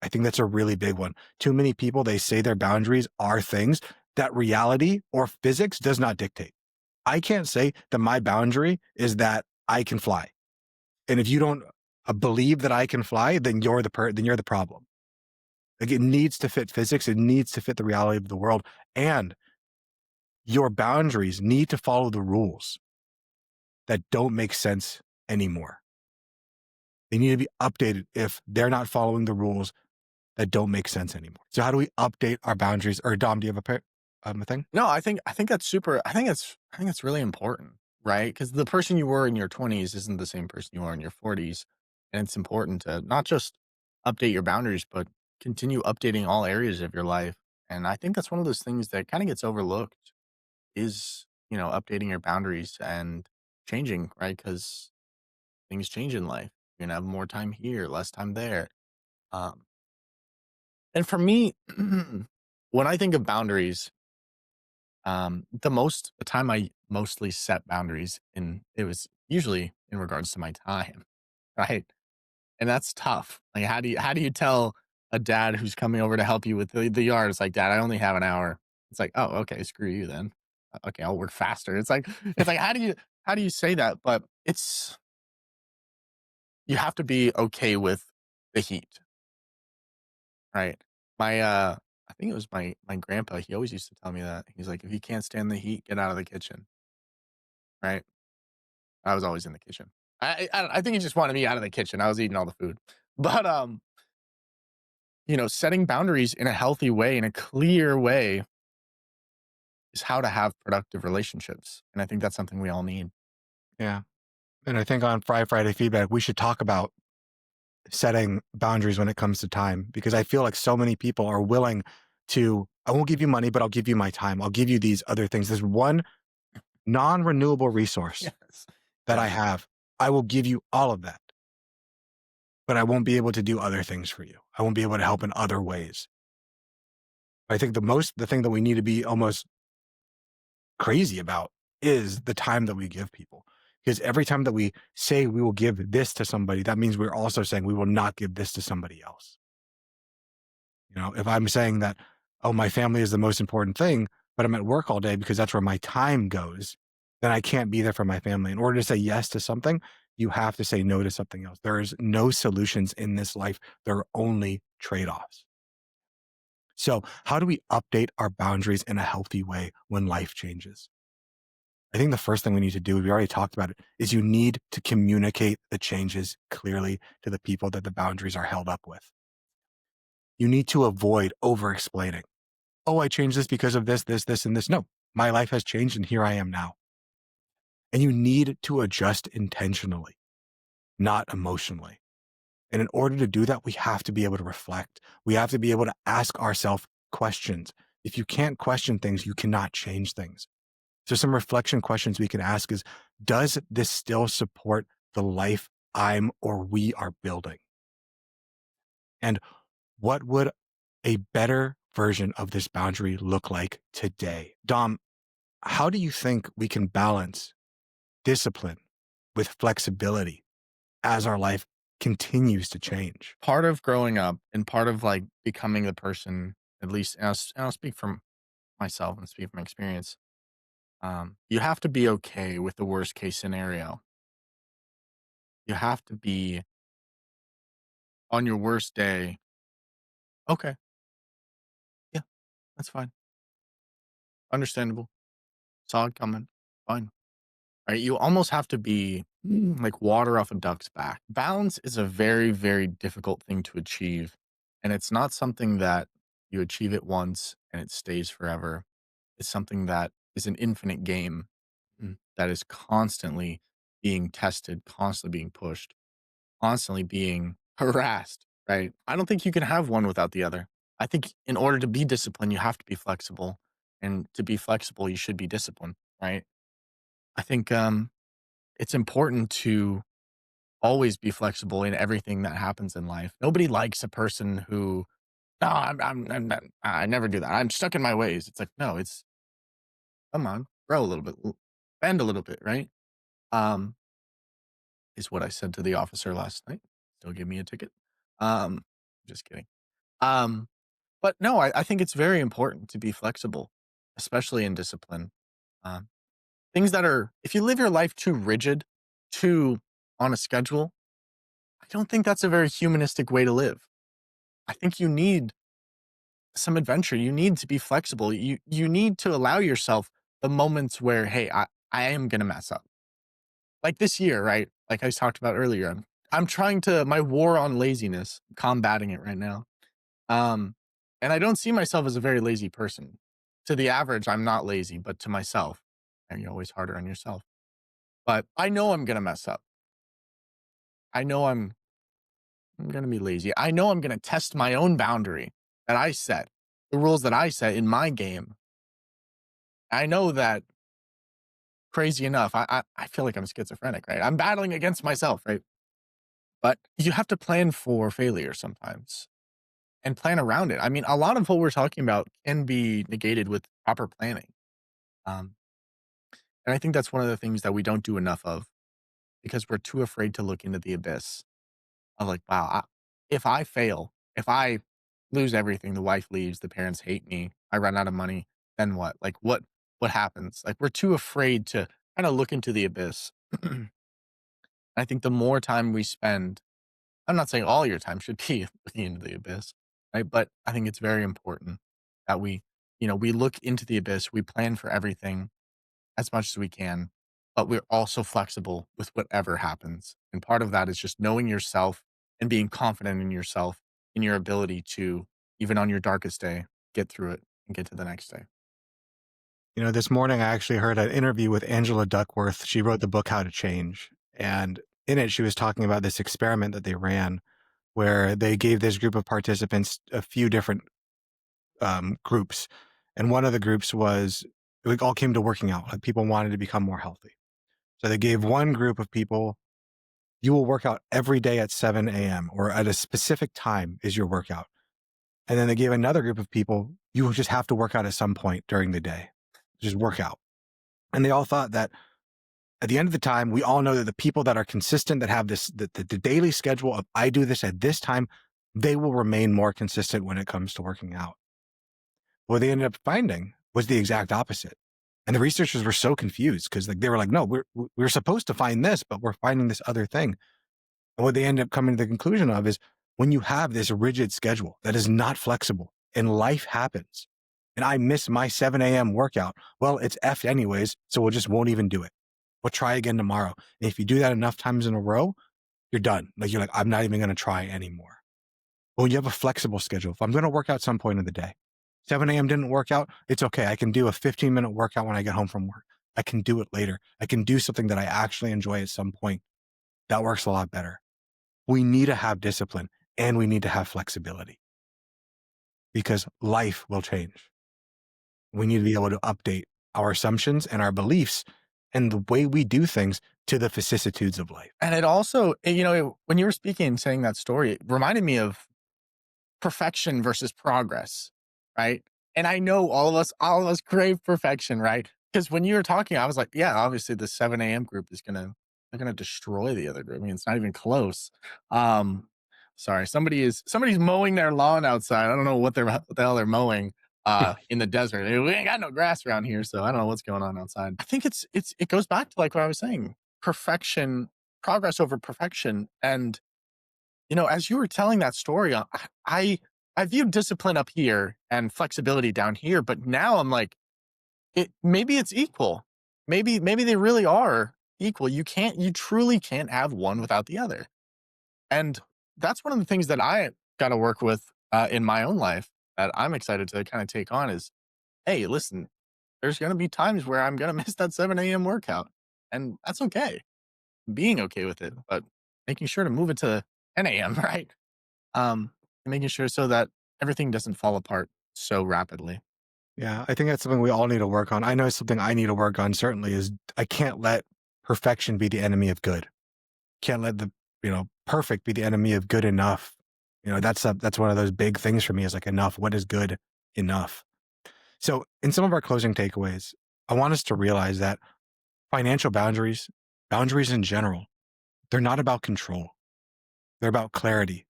I think that's a really big one. Too many people, they say their boundaries are things that reality or physics does not dictate. I can't say that my boundary is that I can fly. And if you don't believe that I can fly, then you're the problem. Like, it needs to fit physics. It needs to fit the reality of the world. And your boundaries need to follow the rules that don't make sense anymore. They need to be updated if they're not following the rules that don't make sense anymore. So how do we update our boundaries? Or Dom, do you have a thing? No, I think that's super. I think that's really important, right? Because the person you were in your 20s isn't the same person you are in your 40s, and it's important to not just update your boundaries, but continue updating all areas of your life. And I think that's one of those things that kind of gets overlooked is updating your boundaries and changing, right? Because things change in life. You're gonna have more time here, less time there. Um, and for me, when I think of boundaries, the time I mostly set boundaries in it was usually in regards to my time, right? And that's tough. Like, how do you tell a dad who's coming over to help you with the yard? It's like, Dad, I only have an hour. It's like, oh, okay, screw you then. Okay, I'll work faster. It's like how do you say that? But you have to be okay with the heat, right? I think it was my grandpa. He always used to tell me that. He's like, if you can't stand the heat, get out of the kitchen, right? I was always in the kitchen. I think he just wanted me out of the kitchen. I was eating all the food. But, setting boundaries in a healthy way, in a clear way is how to have productive relationships, and I think that's something we all need. Yeah. And I think on Friday feedback, we should talk about setting boundaries when it comes to time, because I feel like so many people are willing to, I won't give you money, but I'll give you my time. I'll give you these other things. There's one non-renewable resource Yes. that I Yes. have. I will give you all of that, but I won't be able to do other things for you. I won't be able to help in other ways. I think the thing that we need to be almost crazy about is the time that we give people. Because every time that we say we will give this to somebody, that means we're also saying we will not give this to somebody else. If I'm saying that, oh, my family is the most important thing, but I'm at work all day because that's where my time goes, then I can't be there for my family. In order to say yes to something, you have to say no to something else. There is no solutions in this life. There are only trade offs. So, how do we update our boundaries in a healthy way when life changes? I think the first thing we need to do, we already talked about it, is you need to communicate the changes clearly to the people that the boundaries are held up with. You need to avoid over explaining. Oh, I changed this because of this, this, this, and this. No, my life has changed and here I am now. And you need to adjust intentionally, not emotionally. And in order to do that, we have to be able to reflect. We have to be able to ask ourselves questions. If you can't question things, you cannot change things. So some reflection questions we can ask is, does this still support the life I'm or we are building? And what would a better version of this boundary look like today? Dom, how do you think we can balance discipline with flexibility as our life continues to change? Part of growing up and part of like becoming the person, at least, and I'll speak from myself and speak from experience. You have to be okay with the worst case scenario. You have to be on your worst day. Okay, yeah, that's fine. Understandable. Saw it coming. Fine. Right? You almost have to be like water off a duck's back. Balance is a very, very difficult thing to achieve. And it's not something that you achieve it once and it stays forever. It's something that is an infinite game that is constantly being tested, constantly being pushed, constantly being harassed, right? I don't think you can have one without the other. I think in order to be disciplined, you have to be flexible. And to be flexible, you should be disciplined, right? I think it's important to always be flexible in everything that happens in life. Nobody likes a person who, no, I'm not, I never do that. I'm stuck in my ways. It's like, no, it's, come on, grow a little bit, bend a little bit, right? Um, is what I said to the officer last night. Still give me a ticket. Just kidding. Um, but no, I think it's very important to be flexible, especially in discipline. Um, Things that are, if you live your life too rigid, too on a schedule, I don't think that's a very humanistic way to live. I think you need some adventure. You need to be flexible. You need to allow yourself the moments where, hey, I am gonna mess up. Like this year, right? Like I talked about earlier. I'm trying to my war on laziness, combating it right now. Um, and I don't see myself as a very lazy person. To the average, I'm not lazy, but to myself, and you're always harder on yourself. But I know I'm gonna mess up. I know I'm gonna be lazy. I know I'm gonna test my own boundary that I set, the rules that I set in my game. I know that crazy enough, I feel like I'm schizophrenic, right? I'm battling against myself, right? But you have to plan for failure sometimes and plan around it. I mean, a lot of what we're talking about can be negated with proper planning. Um, and I think that's one of the things that we don't do enough of because we're too afraid to look into the abyss. I'm like, wow, if I fail, if I lose everything, the wife leaves, the parents hate me, I run out of money, then what? Like what happens? Like we're too afraid to kind of look into the abyss. I think the more time we spend, I'm not saying all your time should be looking into the abyss, right? But I think it's very important that we look into the abyss, we plan for everything as much as we can, but we're also flexible with whatever happens. And part of that is just knowing yourself and being confident in yourself, in your ability to, even on your darkest day, get through it and get to the next day. You know, this morning I actually heard an interview with Angela Duckworth. She wrote the book How to Change. And in it, she was talking about this experiment that they ran where they gave this group of participants a few different groups. And one of the groups was, it all came to working out. Like people wanted to become more healthy. So they gave one group of people, you will work out every day at 7 a.m. or at a specific time is your workout. And then they gave another group of people, you will just have to work out at some point during the day. Just work out. And they all thought that at the end of the time, we all know that the people that are consistent, that have the daily schedule of I do this at this time, they will remain more consistent when it comes to working out. What they ended up finding was the exact opposite. And the researchers were so confused because like they were like, no, we're supposed to find this, but we're finding this other thing. And what they ended up coming to the conclusion of is when you have this rigid schedule that is not flexible, and life happens and I miss my 7 a.m. workout, well, it's effed anyways, so we'll just won't even do it. We'll try again tomorrow. And if you do that enough times in a row, you're done. Like you're like, I'm not even going to try anymore. Well, you have a flexible schedule. If I'm going to work out some point in the day, 7 a.m. didn't work out, it's okay. I can do a 15-minute workout when I get home from work. I can do it later. I can do something that I actually enjoy at some point. That works a lot better. We need to have discipline and we need to have flexibility because life will change. We need to be able to update our assumptions and our beliefs and the way we do things to the vicissitudes of life. And it also, when you were speaking and saying that story, it reminded me of perfection versus progress, right? And I know all of us crave perfection, right? Because when you were talking, I was like, yeah, obviously the 7 a.m. group they're gonna destroy the other group. I mean, it's not even close. Um, Sorry, somebody's mowing their lawn outside. I don't know what the hell they're mowing in the desert. We ain't got no grass around here, so I don't know what's going on outside. I think it goes back to like what I was saying, perfection, progress over perfection. And as you were telling that story, I I viewed discipline up here and flexibility down here, but now I'm like, maybe it's equal. Maybe they really are equal. You truly can't have one without the other. And that's one of the things that I got to work with in my own life that I'm excited to kind of take on is, hey, listen, there's going to be times where I'm going to miss that 7 a.m. workout, and that's okay. Being okay with it, but making sure to move it to 10 a.m. Right? And making sure so that everything doesn't fall apart so rapidly. Yeah, I think that's something we all need to work on. I know something I need to work on certainly is I can't let perfection be the enemy of good. Can't let the, perfect be the enemy of good enough. That's one of those big things for me is like enough. What is good enough? So in some of our closing takeaways, I want us to realize that financial boundaries in general, they're not about control. They're about clarity,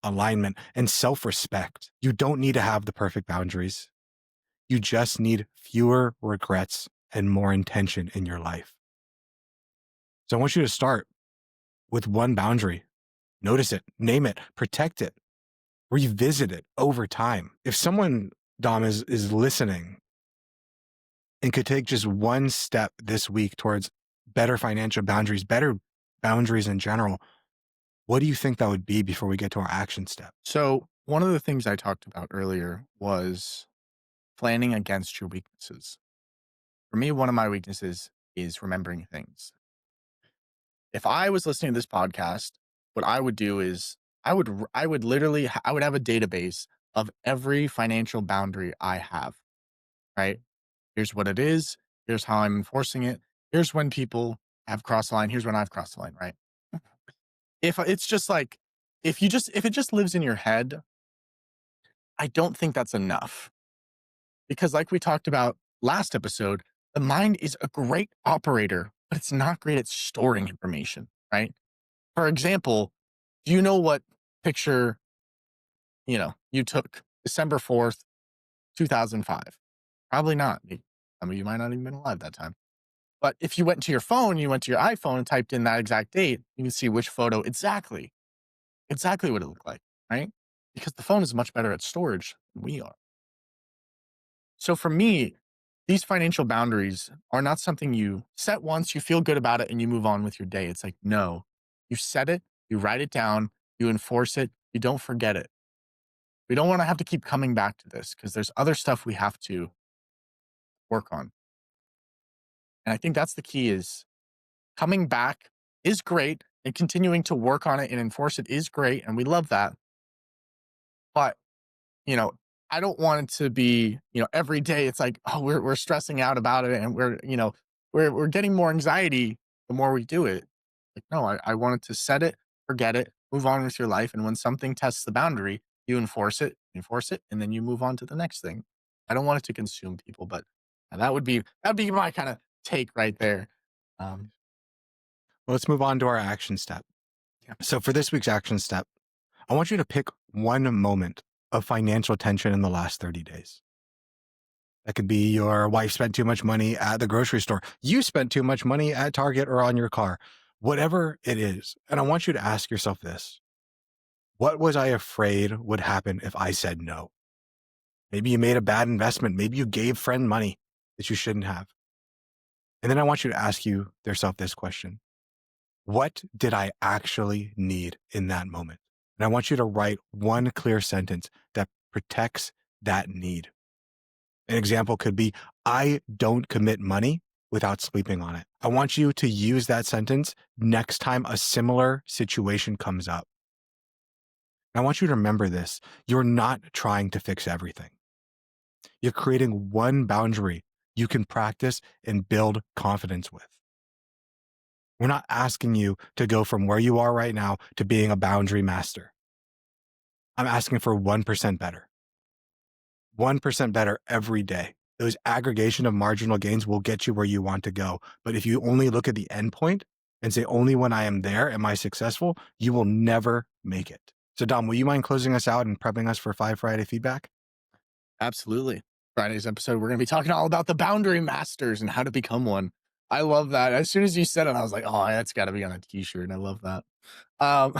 alignment, and self-respect. You don't need to have the perfect boundaries. You just need fewer regrets and more intention in your life. So I want you to start with one boundary. Notice it, name it, protect it, revisit it over time. If someone, Dom, is listening and could take just one step this week towards better financial boundaries, better boundaries in general, what do you think that would be before we get to our action step? So, one of the things I talked about earlier was planning against your weaknesses. For me, one of my weaknesses is remembering things. If I was listening to this podcast, what I would do is I would have a database of every financial boundary I have, right? Here's what it is. Here's how I'm enforcing it. Here's when people have crossed the line. Here's when I've crossed the line, right? If it's just like, if it just lives in your head, I don't think that's enough. Because like we talked about last episode, the mind is a great operator, but it's not great at storing information, right? For example, do you know what picture, you took December 4th, 2005? Probably not. Some of you might not even been alive that time. But if you went to your phone, you went to your iPhone and typed in that exact date, you can see which photo exactly what it looked like, right? Because the phone is much better at storage than we are. So for me, these financial boundaries are not something you set once, you feel good about it, and you move on with your day. It's like, no, you set it, you write it down, you enforce it, you don't forget it. We don't want to have to keep coming back to this because there's other stuff we have to work on. And I think that's the key is coming back is great and continuing to work on it and enforce it is great. And we love that. But you know, I don't want it to be, every day it's like, oh, we're stressing out about it and we're getting more anxiety the more we do it. Like, no, I wanted to set it, forget it, move on with your life. And when something tests the boundary, you enforce it, and then you move on to the next thing. I don't want it to consume people, but that'd be my kind of take right there. Um, Well, let's move on to our action step. yeah. So for this week's action step, I want you to pick one moment of financial tension in the last 30 days. That could be your wife spent too much money at the grocery store. You spent too much money at Target or on your car, whatever it is. And I want you to ask yourself this. What was I afraid would happen if I said no? Maybe you made a bad investment. Maybe you gave friend money that you shouldn't have. And then I want you to ask yourself this question. What did I actually need in that moment? And I want you to write one clear sentence that protects that need. An example could be, I don't commit money without sleeping on it. I want you to use that sentence next time a similar situation comes up. I want you to remember this. You're not trying to fix everything. You're creating one boundary you can practice and build confidence with. We're not asking you to go from where you are right now to being a boundary master. I'm asking for 1% better. 1% better every day. Those aggregation of marginal gains will get you where you want to go. But if you only look at the end point and say, only when I am there am I successful, you will never make it. So Dom, will you mind closing us out and prepping us for 5 Friday feedback? Absolutely. Friday's episode, we're going to be talking all about the boundary masters and how to become one. I love that. As soon as you said it, I was like, oh, that's got to be on a t-shirt. And I love that. Um,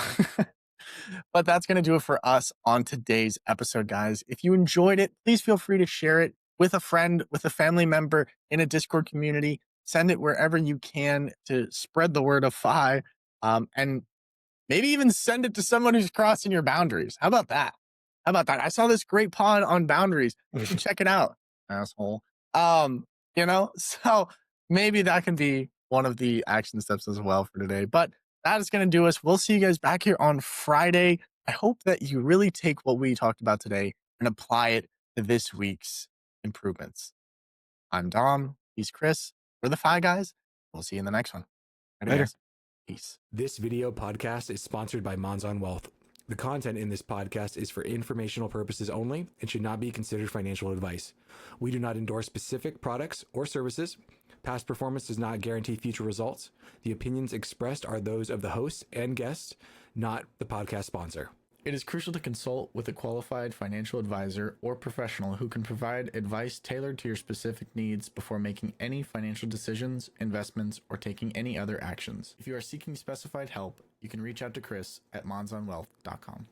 but that's going to do it for us on today's episode, guys. If you enjoyed it, please feel free to share it with a friend, with a family member in a Discord community. Send it wherever you can to spread the word of FI. And maybe even send it to someone who's crossing your boundaries. How about that? How about that? I saw this great pod on boundaries. You should check it out, asshole. So maybe that can be one of the action steps as well for today. But that is going to do us. We'll see you guys back here on Friday. I hope that you really take what we talked about today and apply it to this week's improvements. I'm Dom. He's Chris. We're the Fi Guys. We'll see you in the next one. Later. Guys. Peace. This video podcast is sponsored by Monzon Wealth. The content in this podcast is for informational purposes only and should not be considered financial advice. We do not endorse specific products or services. Past performance does not guarantee future results. The opinions expressed are those of the host and guests, not the podcast sponsor. It is crucial to consult with a qualified financial advisor or professional who can provide advice tailored to your specific needs before making any financial decisions, investments, or taking any other actions. If you are seeking specified help, you can reach out to Chris at monzonwealth.com.